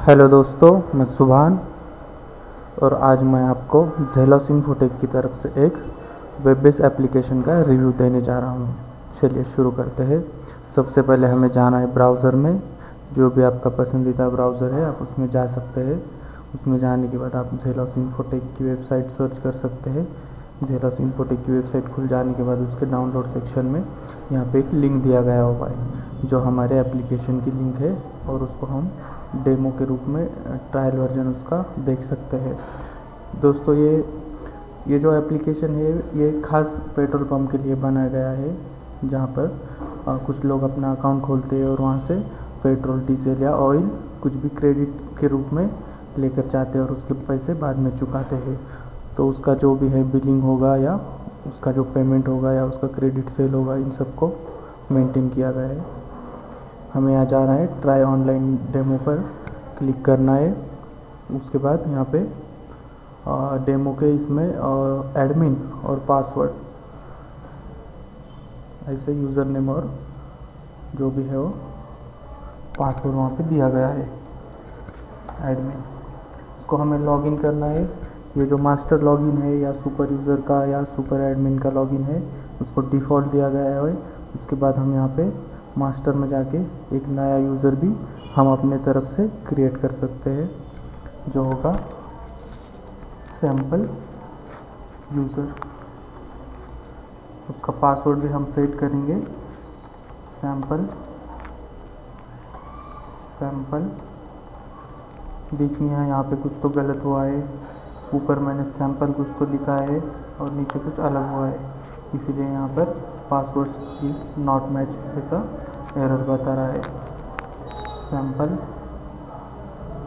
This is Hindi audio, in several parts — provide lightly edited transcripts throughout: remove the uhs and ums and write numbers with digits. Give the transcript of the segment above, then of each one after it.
हेलो दोस्तों, मैं सुभान और आज मैं आपको ज़ेलॉस इन्फोटेक की तरफ से एक वेब बेस्ड एप्लीकेशन का रिव्यू देने जा रहा हूँ। चलिए शुरू करते हैं। सबसे पहले हमें जाना है ब्राउज़र में। जो भी आपका पसंदीदा ब्राउज़र है आप उसमें जा सकते हैं। उसमें जाने के बाद आप ज़ेलॉस इन्फोटेक की वेबसाइट सर्च कर सकते हैं। ज़ेलॉस इन्फोटेक की वेबसाइट खुल जाने के बाद उसके डाउनलोड सेक्शन में यहाँ पे एक लिंक दिया गया हुआ है जो हमारे एप्लीकेशन की लिंक है और उसको हम डेमो के रूप में ट्रायल वर्जन उसका देख सकते हैं। दोस्तों ये जो एप्लीकेशन है ये खास पेट्रोल पंप के लिए बनाया गया है, जहाँ पर कुछ लोग अपना अकाउंट खोलते हैं और वहाँ से पेट्रोल, डीजल या ऑयल कुछ भी क्रेडिट के रूप में लेकर जाते हैं और उसके पैसे बाद में चुकाते हैं। तो उसका जो भी है बिलिंग होगा या उसका जो पेमेंट होगा या उसका क्रेडिट सेल होगा, इन सबको मेंटेन किया गया है। हमें यहाँ जाना है, ट्राई ऑनलाइन डेमो पर क्लिक करना है। उसके बाद यहाँ पे डेमो के इसमें एडमिन और पासवर्ड, ऐसे यूज़र नेम और जो भी है वो पासवर्ड वहाँ पे दिया गया है एडमिन। उसको हमें लॉगिन करना है। ये जो मास्टर लॉगिन है या सुपर यूज़र का या सुपर एडमिन का लॉगिन है उसको डिफ़ॉल्ट दिया गया है। उसके बाद हम यहाँ पे मास्टर में जाके एक नया यूज़र भी हम अपने तरफ से क्रिएट कर सकते हैं, जो होगा सैम्पल यूज़र। उसका पासवर्ड भी हम सेट करेंगे सैम्पल। देखिए यहाँ पे कुछ तो गलत हुआ है, ऊपर मैंने सैम्पल कुछ तो लिखा है और नीचे कुछ अलग हुआ है, इसीलिए यहाँ पर पासवर्ड इज नॉट मैच ऐसा एरर बता रहा है। सैम्पल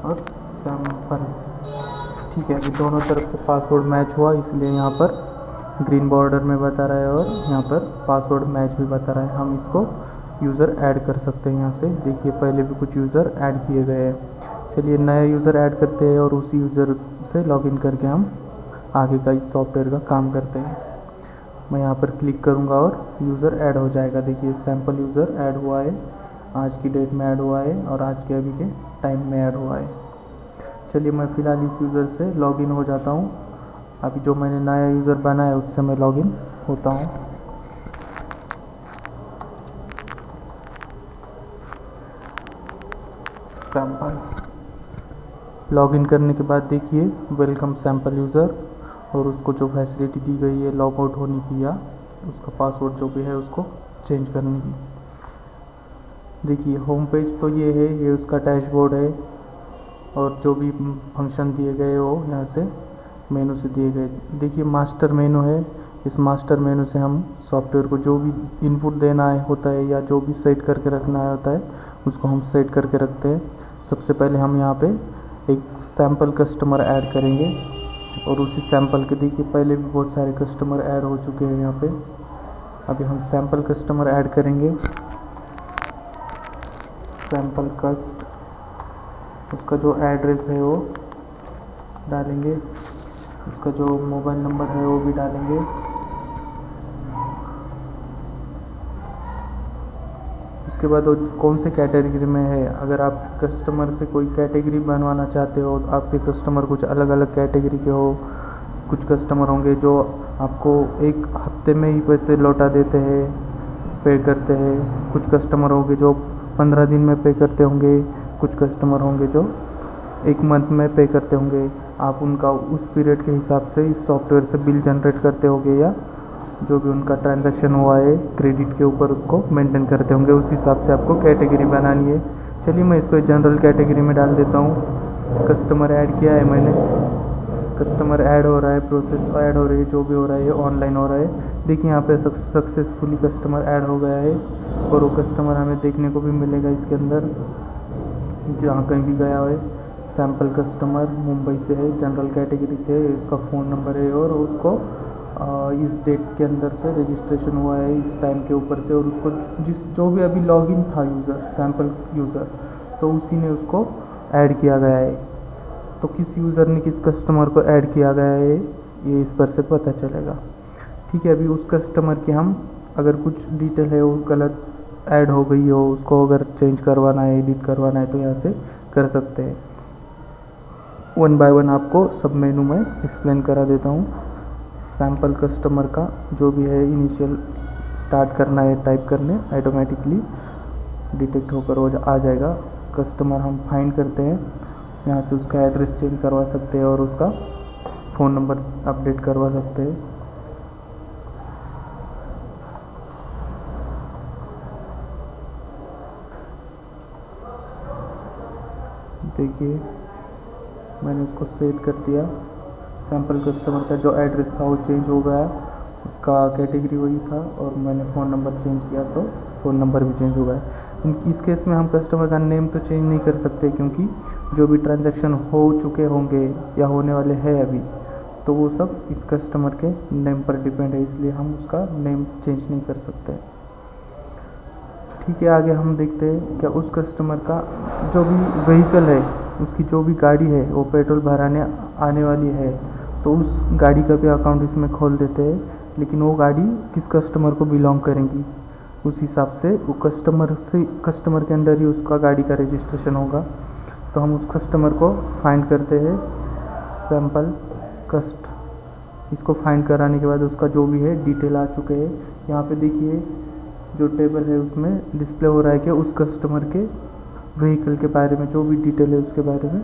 और सैम्पल, ठीक है। अभी दोनों तरफ से पासवर्ड मैच हुआ, इसलिए यहाँ पर ग्रीन बॉर्डर में बता रहा है और यहाँ पर पासवर्ड मैच भी बता रहा है। हम इसको यूज़र ऐड कर सकते हैं। यहाँ से देखिए पहले भी कुछ यूज़र ऐड किए गए हैं। चलिए नया यूज़र ऐड करते हैं और उसी यूज़र से लॉगिन करके हम आगे का इस सॉफ्टवेयर का काम करते हैं। मैं यहाँ पर क्लिक करूँगा और यूज़र ऐड हो जाएगा। देखिए सैम्पल यूज़र ऐड हुआ है, आज की डेट में ऐड हुआ है और आज के अभी के टाइम में ऐड हुआ है। चलिए मैं फ़िलहाल इस यूज़र से लॉगिन हो जाता हूँ। अभी जो मैंने नया यूज़र बनाया है उससे मैं लॉगिन होता हूँ। सैम्पल लॉगिन करने के बाद देखिए वेलकम सैम्पल यूज़र, और उसको जो फैसिलिटी दी गई है लॉग आउट होने की या उसका पासवर्ड जो भी है उसको चेंज करने की। देखिए होम पेज तो ये है, ये उसका डैशबोर्ड है और जो भी फंक्शन दिए गए वो यहाँ से मेनू से दिए गए। देखिए मास्टर मेनू है, इस मास्टर मेनू से हम सॉफ्टवेयर को जो भी इनपुट देना है होता है या जो भी सेट करके रखना होता है उसको हम सेट करके रखते हैं। सबसे पहले हम यहाँ पे एक सैम्पल कस्टमर ऐड करेंगे और उसी सैम्पल के देखिए पहले भी बहुत सारे कस्टमर ऐड हो चुके हैं यहाँ पे। अभी हम सैम्पल कस्टमर ऐड करेंगे, सैम्पल कस्ट। उसका जो एड्रेस है वो डालेंगे, उसका जो मोबाइल नंबर है वो भी डालेंगे। उसके बाद वो कौन से कैटेगरी में है, अगर आप कस्टमर से कोई कैटेगरी बनवाना चाहते हो, आपके कस्टमर कुछ अलग अलग कैटेगरी के हो। कुछ कस्टमर होंगे जो आपको एक हफ्ते में ही पैसे लौटा देते हैं, पे करते हैं। कुछ कस्टमर होंगे जो 15 दिन में पे करते होंगे। कुछ कस्टमर होंगे जो 1 मंथ में पे करते होंगे। आप उनका उस पीरियड के हिसाब से इस सॉफ्टवेयर से बिल जनरेट करते होंगे या जो भी उनका ट्रांजैक्शन हुआ है क्रेडिट के ऊपर उसको मेंटेन करते होंगे। उस हिसाब से आपको कैटेगरी बनानी है। चलिए मैं इसको जनरल कैटेगरी में डाल देता हूँ। कस्टमर ऐड किया है मैंने, कस्टमर ऐड हो रहा है, प्रोसेस ऐड हो रही है, जो भी हो रहा है ये ऑनलाइन हो रहा है। देखिए यहाँ पे सक्सेसफुली कस्टमर ऐड हो गया है और वो कस्टमर हमें देखने को भी मिलेगा इसके अंदर जहाँ कहीं भी गया है। सैम्पल कस्टमर मुंबई से है, जनरल कैटेगरी से है, इसका फ़ोन नंबर है और उसको इस डेट के अंदर से रजिस्ट्रेशन हुआ है इस टाइम के ऊपर से, और उसको जो भी अभी लॉगिन था यूज़र सैम्पल यूज़र तो उसी ने उसको ऐड किया गया है। तो किस यूज़र ने किस कस्टमर को ऐड किया गया है ये इस पर से पता चलेगा। ठीक है, अभी उस कस्टमर की हम अगर कुछ डिटेल है वो गलत ऐड हो गई हो, उसको अगर चेंज करवाना है, एडिट करवाना है तो यहाँ से कर सकते हैं। वन बाय वन आपको सब मेनू में एक्सप्लेन करा देता हूँ। सैम्पल कस्टमर का जो भी है इनिशियल स्टार्ट करना है टाइप करने, ऑटोमेटिकली डिटेक्ट होकर वो आ जाएगा। कस्टमर हम फाइंड करते हैं, यहाँ से उसका एड्रेस चेंज करवा सकते हैं और उसका फ़ोन नंबर अपडेट करवा सकते हैं। देखिए मैंने उसको सेव कर दिया। सैम्पल कस्टमर का जो एड्रेस था वो चेंज हो गया, उसका कैटेगरी वही था और मैंने फ़ोन नंबर चेंज किया तो फ़ोन नंबर भी चेंज हो गया। इस केस में हम कस्टमर का नेम तो चेंज नहीं कर सकते, क्योंकि जो भी ट्रांजैक्शन हो चुके होंगे या होने वाले हैं अभी, तो वो सब इस कस्टमर के नेम पर डिपेंड है, इसलिए हम उसका नेम चेंज नहीं कर सकते। ठीक है, आगे हम देखते हैं क्या उस कस्टमर का जो भी व्हीकल है, उसकी जो भी गाड़ी है वो पेट्रोल भराने आने वाली है, तो उस गाड़ी का भी अकाउंट इसमें खोल देते हैं। लेकिन वो गाड़ी किस कस्टमर को बिलोंग करेंगी, उस हिसाब से वो कस्टमर के अंदर ही उसका गाड़ी का रजिस्ट्रेशन होगा। तो हम उस कस्टमर को फाइंड करते हैं, सैम्पल कस्ट। इसको फाइंड कराने के बाद उसका जो भी है डिटेल आ चुके हैं। यहाँ पे देखिए जो टेबल है उसमें डिस्प्ले हो रहा है कि उस कस्टमर के व्हीकल के बारे में जो भी डिटेल है उसके बारे में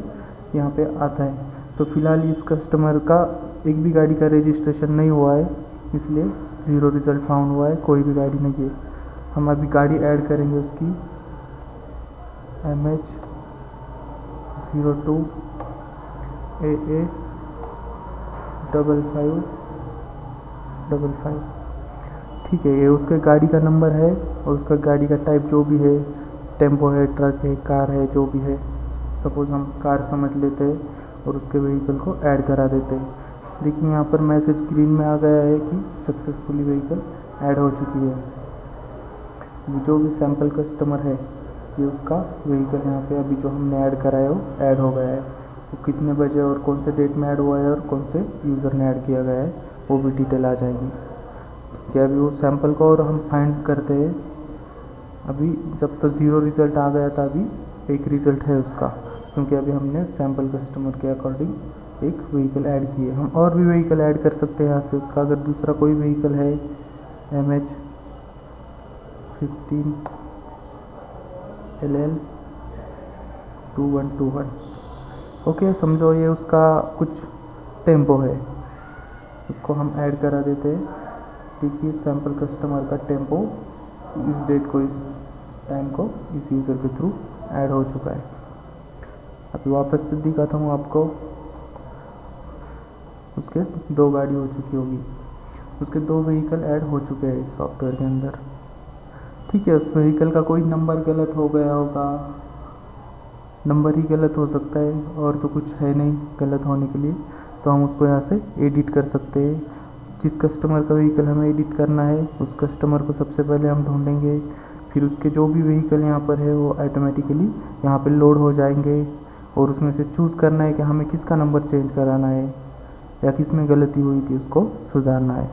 यहाँ पे आता है। तो फिलहाल इस कस्टमर का एक भी गाड़ी का रजिस्ट्रेशन नहीं हुआ है, इसलिए 0 रिज़ल्ट फाउंड हुआ है, कोई भी गाड़ी नहीं है। हम अभी गाड़ी ऐड करेंगे उसकी, MH02 AA 5555। ठीक है, ये उसके गाड़ी का नंबर है और उसका गाड़ी का टाइप जो भी है, टेम्पो है, ट्रक है, कार है, जो भी है। सपोज़ हम कार समझ लेते हैं और उसके व्हीकल को ऐड करा देते हैं। देखिए यहाँ पर मैसेज ग्रीन में आ गया है कि सक्सेसफुली व्हीकल ऐड हो चुकी है। जो भी सैम्पल कस्टमर है ये उसका व्हीकल यहाँ पे अभी जो हमने ऐड करा है वो ऐड हो गया है। वो कितने बजे और कौन से डेट में ऐड हुआ है और कौन से यूज़र ने ऐड किया गया है वो भी डिटेल आ जाएगी। क्या अभी वो सैम्पल को और हम फाइंड करते हैं। अभी जब तो 0 रिज़ल्ट आ गया था, अभी 1 रिज़ल्ट है उसका, क्योंकि अभी हमने सैम्पल कस्टमर के अकॉर्डिंग एक व्हीकल ऐड किए। हम और भी व्हीकल ऐड कर सकते हैं यहाँ से उसका। अगर दूसरा कोई व्हीकल है MH15 LL 2121, ओके, समझो ये उसका कुछ टेम्पो है, उसको हम ऐड करा देते हैं। देखिए सैम्पल कस्टमर का टेम्पो इस डेट को, इस टाइम को इस यूज़र के थ्रू ऐड हो चुका है। अभी वापस से दिखाता हूँ आपको, उसके 2 गाड़ी हो चुकी होगी, उसके 2 व्हीकल ऐड हो चुके हैं इस सॉफ्टवेयर के अंदर। ठीक है, उस व्हीकल का कोई नंबर गलत हो गया होगा, नंबर ही गलत हो सकता है और तो कुछ है नहीं गलत होने के लिए, तो हम उसको यहाँ से एडिट कर सकते हैं। जिस कस्टमर का व्हीकल हमें एडिट करना है उस कस्टमर को सबसे पहले हम ढूंढेंगे, फिर उसके जो भी व्हीकल यहाँ पर है वो ऑटोमेटिकली यहाँ पे लोड हो जाएंगे और उसमें से चूज़ करना है कि हमें किसका नंबर चेंज कराना है या किस में गलती हुई थी उसको सुधारना है।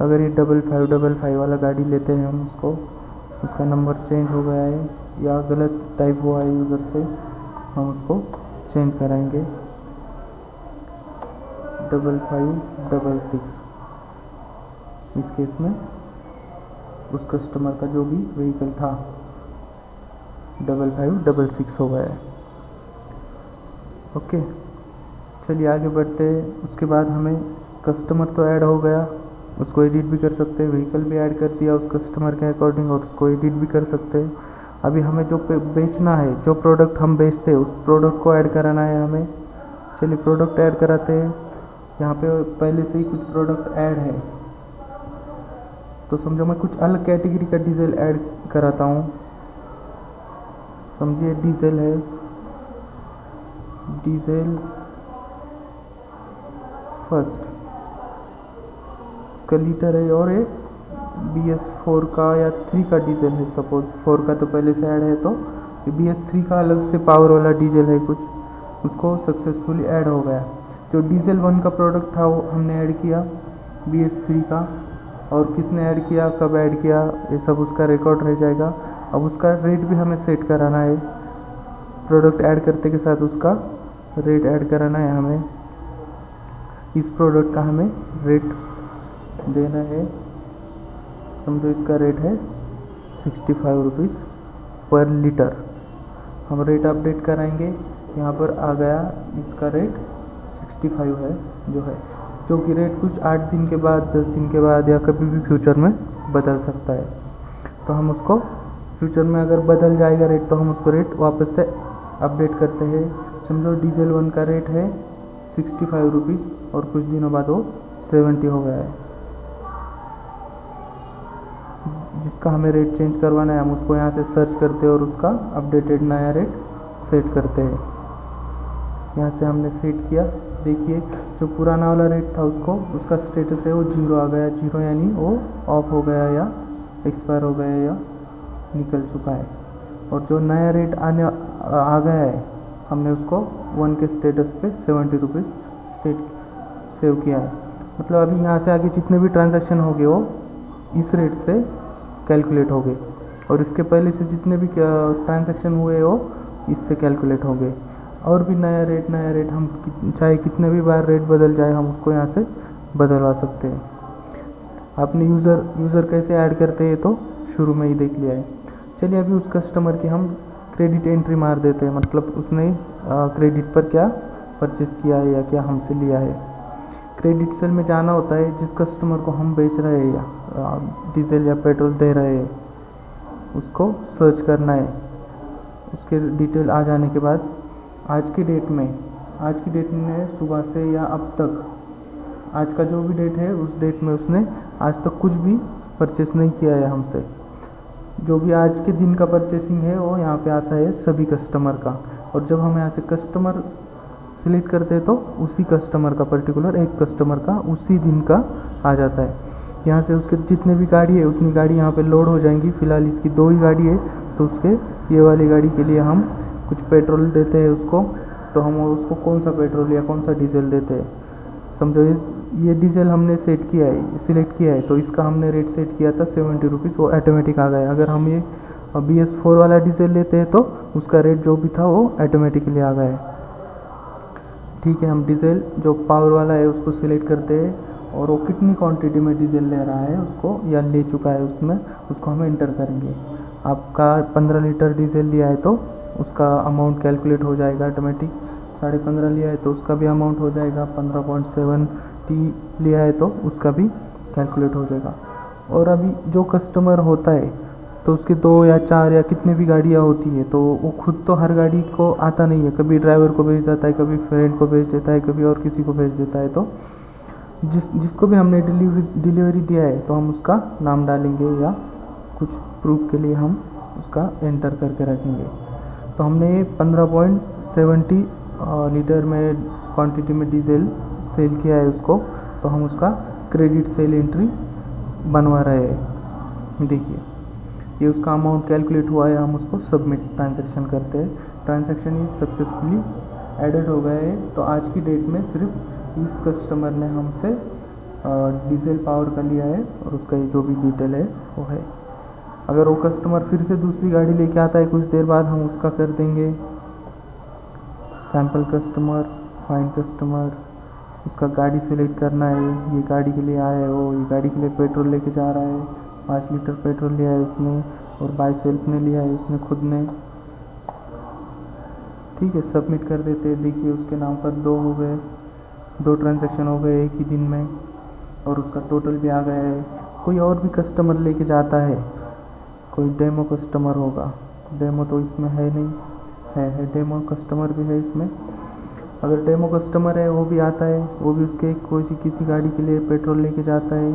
अगर ये 5555 वाला गाड़ी लेते हैं हम, उसका नंबर चेंज हो गया है या गलत टाइप हुआ है यूज़र से, हम उसको चेंज कराएंगे 5566। इस केस में उस कस्टमर का जो भी व्हीकल था 5566 हो गया है। ओके, चलिए आगे बढ़ते हैं। उसके बाद हमें कस्टमर तो ऐड हो गया, उसको एडिट भी कर सकते हैं, व्हीकल भी ऐड कर दिया उस कस्टमर के अकॉर्डिंग और उसको एडिट भी कर सकते हैं। अभी हमें जो बेचना है, जो प्रोडक्ट हम बेचते हैं उस प्रोडक्ट को ऐड कराना है हमें। चलिए प्रोडक्ट ऐड कराते हैं। यहाँ पे पहले से ही कुछ प्रोडक्ट ऐड है, तो समझो मैं कुछ अलग कैटेगरी का डीजल ऐड कराता हूँ। समझिए डीजल है, डीजल फर्स्ट का लीटर है और ये BS4 का या 3 का डीजल है। सपोज 4 का तो पहले से ऐड है, तो BS3 का अलग से पावर वाला डीजल है कुछ, उसको सक्सेसफुली ऐड हो गया। जो डीजल 1 का प्रोडक्ट था वो हमने ऐड किया BS3 का, और किसने ऐड किया, कब ऐड किया, ये सब उसका रिकॉर्ड रह जाएगा। अब उसका रेट भी हमें सेट कराना है प्रोडक्ट ऐड करते के साथ, उसका रेट ऐड कराना है हमें, इस प्रोडक्ट का हमें रेट देना है। समझो इसका रेट है 65 रुपीज़ पर लीटर। हम रेट अपडेट कराएंगे, यहाँ पर आ गया इसका रेट 65 है जो कि रेट कुछ 8 दिन के बाद, 10 दिन के बाद या कभी भी फ्यूचर में बदल सकता है। तो हम उसको फ्यूचर में अगर बदल जाएगा रेट तो हम उसको रेट वापस से अपडेट करते हैं। समझो डीजल 1 का रेट है 65 रुपीज़ और कुछ दिनों बाद वो 70 हो गया है। जिसका हमें रेट चेंज करवाना है हम उसको यहाँ से सर्च करते हैं और उसका अपडेटेड नया रेट सेट करते हैं। यहाँ से हमने सेट किया, देखिए जो पुराना वाला रेट था उसका स्टेटस है वो 0 आ गया। 0 यानी वो ऑफ हो गया या एक्सपायर हो गया या निकल चुका है। और जो नया रेट आ गया है हमने उसको 1 के स्टेटस पे 70 रुपीज़ सेव किया है। मतलब अभी यहाँ से आगे जितने भी ट्रांजैक्शन हो गए वो इस रेट से कैलकुलेट हो गए और इसके पहले से जितने भी ट्रांजैक्शन हुए वो इससे कैलकुलेट हो गए। और भी नया रेट हम चाहे कितने भी बार रेट बदल जाए हम उसको यहाँ से बदलवा सकते हैं। आपने यूज़र कैसे ऐड करते हैं तो शुरू में ही देख लिया है। चलिए अभी उस कस्टमर की हम क्रेडिट एंट्री मार देते हैं, मतलब उसने क्रेडिट पर क्या परचेस किया है या क्या हमसे लिया है। क्रेडिट सेल में जाना होता है, जिस कस्टमर को हम बेच रहे हैं या डीजल या पेट्रोल दे रहे हैं उसको सर्च करना है। उसके डिटेल आ जाने के बाद आज की डेट में सुबह से या अब तक आज का जो भी डेट है उस डेट में उसने आज तक कुछ भी परचेस नहीं किया है हमसे। जो भी आज के दिन का परचेसिंग है वो यहाँ पे आता है सभी कस्टमर का। और जब हम यहाँ से कस्टमर सिलेक्ट करते हैं तो उसी कस्टमर का पर्टिकुलर एक कस्टमर का उसी दिन का आ जाता है। यहाँ से उसके जितने भी गाड़ी है उतनी गाड़ी यहाँ पे लोड हो जाएंगी। फ़िलहाल इसकी 2 ही गाड़ी है तो उसके ये वाली गाड़ी के लिए हम कुछ पेट्रोल देते हैं उसको। तो हम उसको कौन सा पेट्रोल या कौन सा डीजल देते हैं। समझो ये डीजल हमने सिलेक्ट किया है तो इसका हमने रेट सेट किया था 70 रुपीज़, वो ऑटोमेटिक आ गया। अगर हम ये BS4 वाला डीजल लेते हैं तो उसका रेट जो भी था वो ऑटोमेटिकली आ गया है। ठीक है, हम डीजल जो पावर वाला है उसको सिलेक्ट करते हैं और वो कितनी क्वांटिटी में डीजल ले रहा है उसको या ले चुका है उसमें उसको हम एंटर करेंगे। आपका 15 लीटर डीजल लिया है तो उसका अमाउंट कैलकुलेट हो जाएगा ऑटोमेटिक। 15.5 लिया है तो उसका भी अमाउंट हो जाएगा। 15.70 लिया है तो उसका भी कैलकुलेट हो जाएगा। और अभी जो कस्टमर होता है तो उसके 2 या 4 या कितनी भी गाड़ियाँ होती है तो वो खुद तो हर गाड़ी को आता नहीं है। कभी ड्राइवर को भेज देता है, कभी फ्रेंड को भेज देता है, कभी और किसी को भेज देता है। तो जिसको भी हमने डिलीवरी दिया है तो हम उसका नाम डालेंगे या कुछ प्रूफ के लिए हम उसका एंटर करके रखेंगे। तो हमने 15.70 लीटर में क्वांटिटी में डीजल सेल किया है उसको, तो हम उसका क्रेडिट सेल एंट्री बनवा रहे हैं। देखिए ये उसका अमाउंट कैलकुलेट हुआ है, हम उसको सबमिट ट्रांजैक्शन करते हैं। ट्रांजैक्शन इज सक्सेसफुली एडेड हो गया है। तो आज की डेट में सिर्फ इस कस्टमर ने हमसे डीजल पावर का लिया है और उसका ये जो भी डिटेल है वो है। अगर वो कस्टमर फिर से दूसरी गाड़ी लेके आता है कुछ देर बाद हम उसका कर देंगे सैम्पल कस्टमर, फाइंड कस्टमर। उसका गाड़ी सेलेक्ट करना है, ये गाड़ी के लिए आया है वो, ये गाड़ी के लिए पेट्रोल लेके जा रहा है। 5 लीटर पेट्रोल लिया है उसने और बाय सेल्फ ने लिया है उसने खुद ने। ठीक है, सबमिट कर देते हैं। देखिए उसके नाम पर 2 हो गए, 2 ट्रांजैक्शन हो गए एक ही दिन में और उसका टोटल भी आ गया है। कोई और भी कस्टमर लेके जाता है, कोई डेमो कस्टमर होगा, डेमो तो इसमें है नहीं, है डेमो कस्टमर भी है इसमें। अगर डेमो कस्टमर है वो भी आता है, वो भी उसके किसी गाड़ी के लिए पेट्रोल लेके जाता है,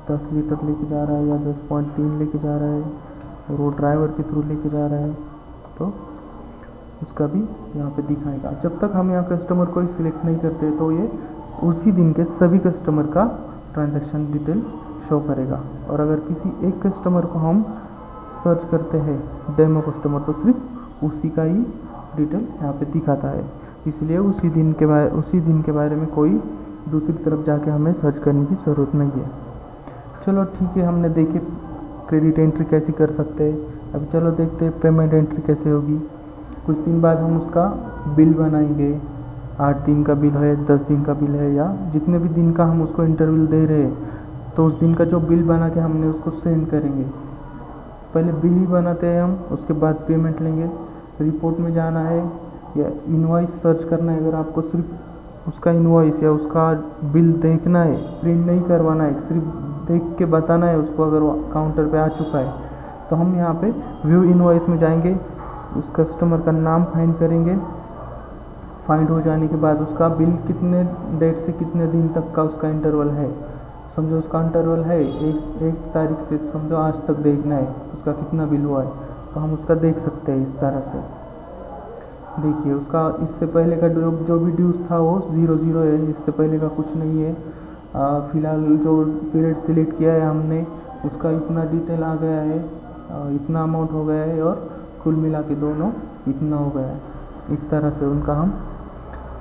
10 लीटर लेके जा रहा है या 10.3 लेके जा रहा है और वो ड्राइवर के थ्रू लेके जा रहा है तो उसका भी यहाँ पे दिखाएगा। जब तक हम यहाँ कस्टमर को सिलेक्ट नहीं करते तो ये उसी दिन के सभी कस्टमर का ट्रांजैक्शन डिटेल शो करेगा। और अगर किसी एक कस्टमर को हम सर्च करते हैं डेमो कस्टमर तो सिर्फ उसी का ही डिटेल यहाँ पे दिखाता है। इसलिए उसी दिन के बारे में कोई दूसरी तरफ जाके हमें सर्च करने की ज़रूरत नहीं है। चलो ठीक है, हमने देखे क्रेडिट एंट्री कैसे कर सकते हैं। अभी चलो देखते हैं पेमेंट एंट्री कैसे होगी। कुछ दिन बाद हम उसका बिल बनाएंगे, 8 दिन का बिल है, 10 दिन का बिल है, या जितने भी दिन का हम उसको इंटरवल दे रहे हैं, तो उस दिन का जो बिल बना के हमने उसको सेंड करेंगे। पहले बिल ही बनाते हैं हम, उसके बाद पेमेंट लेंगे। रिपोर्ट में जाना है या इनवॉइस सर्च करना है। अगर आपको सिर्फ उसका इनवॉइस या उसका बिल देखना है, प्रिंट नहीं करवाना है, सिर्फ देख के बताना है उसको, अगर वो काउंटर पे आ चुका है, तो हम यहाँ पे व्यू इनवॉइस में जाएंगे, उस कस्टमर का नाम फाइंड करेंगे। फाइंड हो जाने के बाद उसका बिल कितने डेट से कितने दिन तक का उसका इंटरवल है, समझो उसका इंटरवल है एक तारीख से समझो आज तक देखना है उसका कितना बिल हुआ है, तो हम उसका देख सकते हैं इस तरह से। देखिए उसका इससे पहले का जो भी ड्यूज था वो 0 है, इससे पहले का कुछ नहीं है। फ़िलहाल जो पीरियड सिलेक्ट किया है हमने उसका इतना डिटेल आ गया है, इतना अमाउंट हो गया है, और कुल मिला के दोनों इतना हो गया है। इस तरह से उनका हम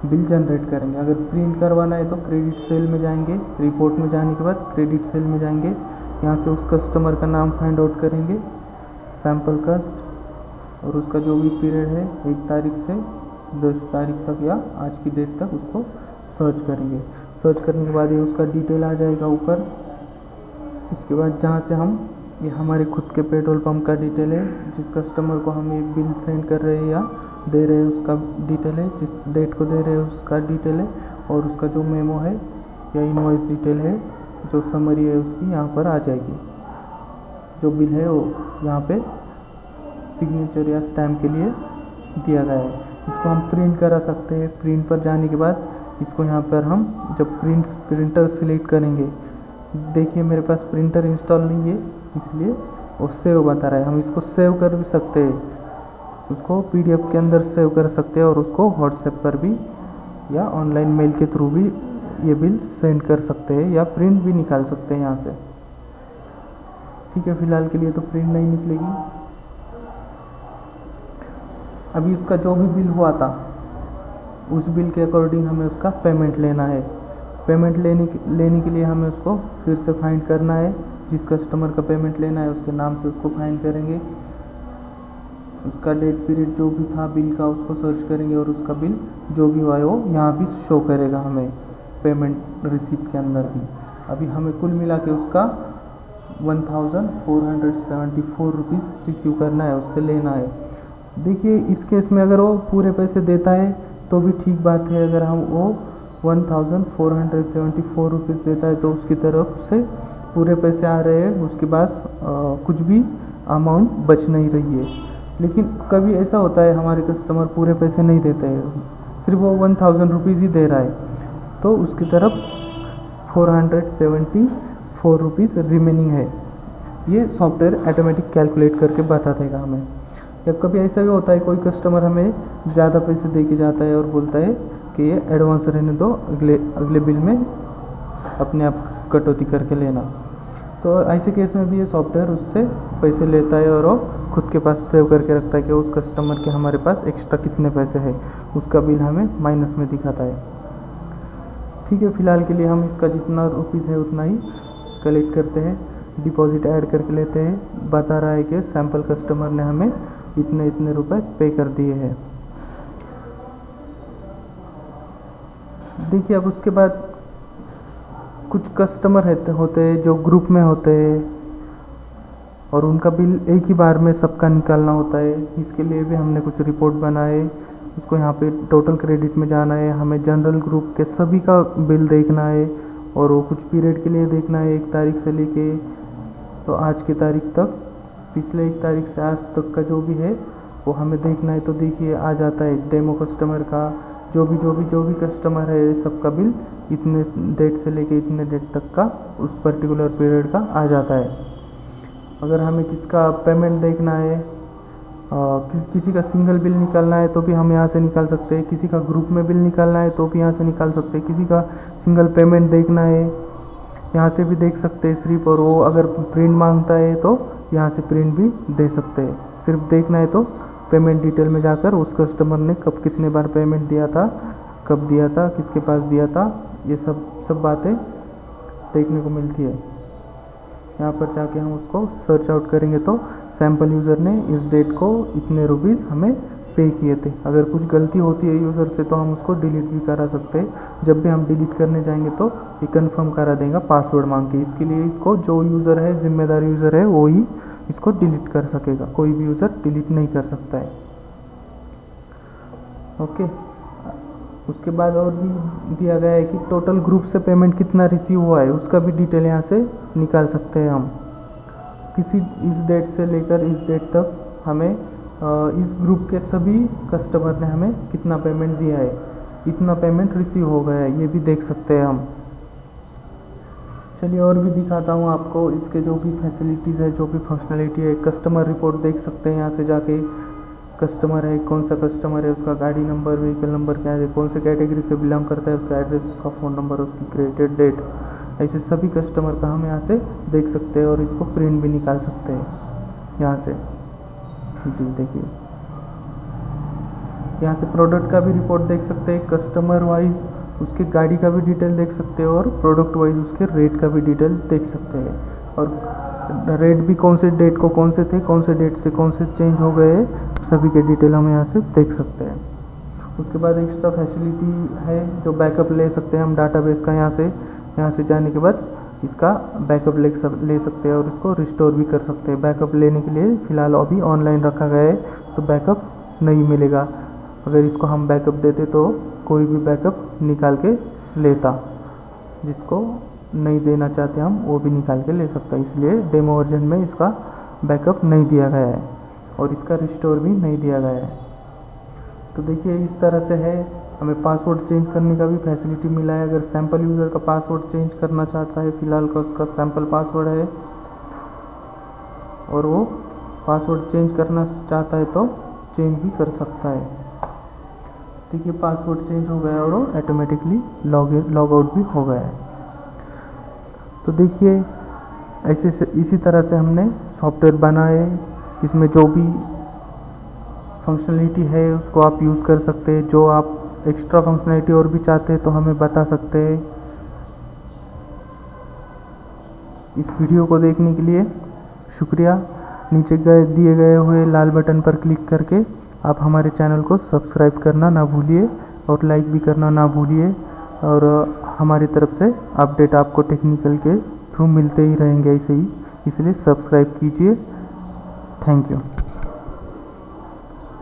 बिल जनरेट करेंगे। अगर प्रिंट करवाना है तो क्रेडिट सेल में जाएंगे, रिपोर्ट में जाने के बाद क्रेडिट सेल में जाएंगे, यहाँ से उस कस्टमर का नाम फाइंड आउट करेंगे, सैम्पल कस्ट, और उसका जो भी पीरियड है 1 तारीख से 10 तारीख तक या आज की डेट तक उसको सर्च करेंगे। सर्च करने के बाद ये उसका डिटेल आ जाएगा ऊपर। इसके बाद जहाँ से हम ये हमारे खुद के पेट्रोल पंप का डिटेल है, जिस कस्टमर को हम ये बिल सेंड कर रहे हैं या दे रहे हैं उसका डिटेल है, जिस डेट को दे रहे हैं उसका डिटेल है, और उसका जो मेमो है या इनवॉइस डिटेल है, जो समरी है उसकी यहाँ पर आ जाएगी। जो बिल है वो यहाँ पे सिग्नेचर या स्टैम्प के लिए दिया गया है। इसको हम प्रिंट करा सकते हैं। प्रिंट पर जाने के बाद इसको यहाँ पर हम जब प्रिंटर सिलेक्ट करेंगे, देखिए मेरे पास प्रिंटर इंस्टॉल नहीं है इसलिए वो सेव बता रहा है। हम इसको सेव कर भी सकते हैं, उसको PDF के अंदर सेव कर सकते हैं, और उसको व्हाट्सएप पर भी या ऑनलाइन मेल के थ्रू भी ये बिल सेंड कर सकते हैं, या प्रिंट भी निकाल सकते हैं यहाँ से। ठीक है, फ़िलहाल के लिए तो प्रिंट नहीं निकलेगी। अभी उसका जो भी बिल हुआ था उस बिल के अकॉर्डिंग हमें उसका पेमेंट लेना है। पेमेंट लेने के लिए हमें उसको फिर से फाइंड करना है। जिस कस्टमर का पेमेंट लेना है उसके नाम से उसको फाइंड करेंगे, उसका डेट पीरियड जो भी था बिल का उसको सर्च करेंगे, और उसका बिल जो भी हुआ है वो यहाँ भी शो करेगा हमें पेमेंट रिसीप्ट के अंदर भी। अभी हमें कुल मिला के उसका 1474 रुपीज़ रिसीव करना है, उससे लेना है। देखिए इस केस में अगर वो पूरे पैसे देता है तो भी ठीक बात है। अगर हम वो 1474 रुपीज़ देता है तो उसकी तरफ से पूरे पैसे आ रहे हैं, उसके पास कुछ भी अमाउंट बच नहीं रही है। लेकिन कभी ऐसा होता है हमारे कस्टमर पूरे पैसे नहीं देते हैं, सिर्फ वो 1000 रुपीज़ ही दे रहा है, तो उसकी तरफ 474 रुपीज़ रिमेनिंग है। ये सॉफ्टवेयर ऑटोमेटिक कैलकुलेट करके बता देगा हमें। या कभी ऐसा भी होता है कोई कस्टमर हमें ज़्यादा पैसे दे के जाता है और बोलता है कि ये एडवांस रहने दो, अगले बिल में अपने आप कटौती करके लेना, तो ऐसे केस में भी ये सॉफ्टवेयर उससे पैसे लेता है और वो खुद के पास सेव करके रखता है कि उस कस्टमर के हमारे पास एक्स्ट्रा कितने पैसे हैं, उसका बिल हमें माइनस में दिखाता है। ठीक है, फ़िलहाल के लिए हम इसका जितना रुपीज़ है उतना ही कलेक्ट करते हैं, डिपॉजिट ऐड करके लेते हैं। बता रहा है कि सैम्पल कस्टमर ने हमें इतने इतने रुपए पे कर दिए हैं। देखिए अब उसके बाद कुछ कस्टमर होते हैं जो ग्रुप में होते हैं और उनका बिल एक ही बार में सबका निकालना होता है। इसके लिए भी हमने कुछ रिपोर्ट बनाए, उसको यहाँ पे टोटल क्रेडिट में जाना है, हमें जनरल ग्रुप के सभी का बिल देखना है, और वो कुछ पीरियड के लिए देखना है, 1 तारीख से लेके तो आज की तारीख तक, पिछले 1 तारीख से आज तक का जो भी है वो हमें देखना है। तो देखिए आ जाता है डेमो कस्टमर का, जो भी कस्टमर है सबका बिल इतने डेट से लेके इतने डेट तक का उस पर्टिकुलर पीरियड का आ जाता है। अगर हमें किसका पेमेंट देखना है, किसी का सिंगल बिल निकालना है तो भी हम यहाँ से निकाल सकते हैं, किसी का ग्रुप में बिल निकालना है तो भी यहाँ से निकाल सकते हैं, किसी का सिंगल पेमेंट देखना है यहाँ से भी देख सकते हैं सिर्फ, और वो अगर प्रिंट मांगता है तो यहाँ से प्रिंट भी दे सकते हैं। सिर्फ देखना है तो पेमेंट डिटेल में जाकर उस कस्टमर ने कब कितने बार पेमेंट दिया था, कब दिया था, किसके पास दिया था, ये सब बातें देखने को मिलती है। यहाँ पर जाके हम उसको सर्च आउट करेंगे तो सैम्पल यूज़र ने इस डेट को इतने रुपीज़ हमें पे किए थे। अगर कुछ गलती होती है यूज़र से तो हम उसको डिलीट भी करा सकते हैं। जब भी हम डिलीट करने जाएंगे तो ये कन्फर्म करा देगा पासवर्ड मांग के। इसके लिए इसको जो यूज़र है, जिम्मेदार यूज़र है, वो ही इसको डिलीट कर सकेगा, कोई भी यूज़र डिलीट नहीं कर सकता है। ओके, उसके बाद और भी दिया गया है कि टोटल ग्रुप से पेमेंट कितना रिसीव हुआ है उसका भी डिटेल यहाँ से निकाल सकते हैं हम। किसी इस डेट से लेकर इस डेट तक हमें इस ग्रुप के सभी कस्टमर ने हमें कितना पेमेंट दिया है, इतना पेमेंट रिसीव हो गया है, ये भी देख सकते हैं हम। चलिए और भी दिखाता हूँ आपको इसके जो भी फैसिलिटीज़ है, जो भी फंक्शनलिटी है। कस्टमर रिपोर्ट देख सकते हैं यहाँ से जाके, कस्टमर है, कौन सा कस्टमर है, उसका गाड़ी नंबर, व्हीकल नंबर क्या है, कौन से कैटेगरी से बिलोंग करता है, उसका एड्रेस, उसका फ़ोन नंबर, उसकी क्रेडिट डेट, ऐसे सभी कस्टमर का हम यहाँ से देख सकते हैं और इसको प्रिंट भी निकाल सकते हैं यहाँ से। जी देखिए, यहाँ से प्रोडक्ट का भी रिपोर्ट देख सकते हैं, कस्टमर वाइज उसके गाड़ी का भी डिटेल देख सकते हैं और प्रोडक्ट वाइज उसके रेट का भी डिटेल देख सकते हैं। और रेट भी कौन से डेट को कौन से थे, कौन से डेट से कौन से चेंज हो गए, सभी के डिटेल हम यहाँ से देख सकते हैं। उसके बाद एक्स्ट्रा फैसिलिटी है जो बैकअप ले सकते हैं हम डाटाबेस का। यहाँ से जाने के बाद इसका बैकअप ले सकते हैं और इसको रिस्टोर भी कर सकते हैं। बैकअप लेने के लिए फ़िलहाल अभी ऑनलाइन रखा गया है तो बैकअप नहीं मिलेगा। अगर इसको हम बैकअप देते तो कोई भी बैकअप निकाल के लेता, जिसको नहीं देना चाहते हम वो भी निकाल के ले सकता है। इसलिए डेमो वर्जन में इसका बैकअप नहीं दिया गया है और इसका रिस्टोर भी नहीं दिया गया है। तो देखिए इस तरह से है, हमें पासवर्ड चेंज करने का भी फैसिलिटी मिला है। अगर सैम्पल यूज़र का पासवर्ड चेंज करना चाहता है, फ़िलहाल का उसका सैम्पल पासवर्ड है और वो पासवर्ड चेंज करना चाहता है तो चेंज भी कर सकता है। देखिए पासवर्ड चेंज हो गया और वो ऑटोमेटिकली लॉग आउट भी हो गया है। तो देखिए इसी तरह से हमने सॉफ्टवेयर बनाए, इसमें जो भी फंक्शनलिटी है उसको आप यूज़ कर सकते हैं। जो आप एक्स्ट्रा फंक्शनलिटी और भी चाहते हैं तो हमें बता सकते हैं। इस वीडियो को देखने के लिए शुक्रिया। नीचे दिए गए हुए लाल बटन पर क्लिक करके आप हमारे चैनल को सब्सक्राइब करना ना भूलिए और लाइक भी करना ना भूलिए। और हमारी तरफ से अपडेट आपको टेक्निकल के थ्रू मिलते ही रहेंगे ऐसे ही, इसलिए सब्सक्राइब कीजिए। Thank you.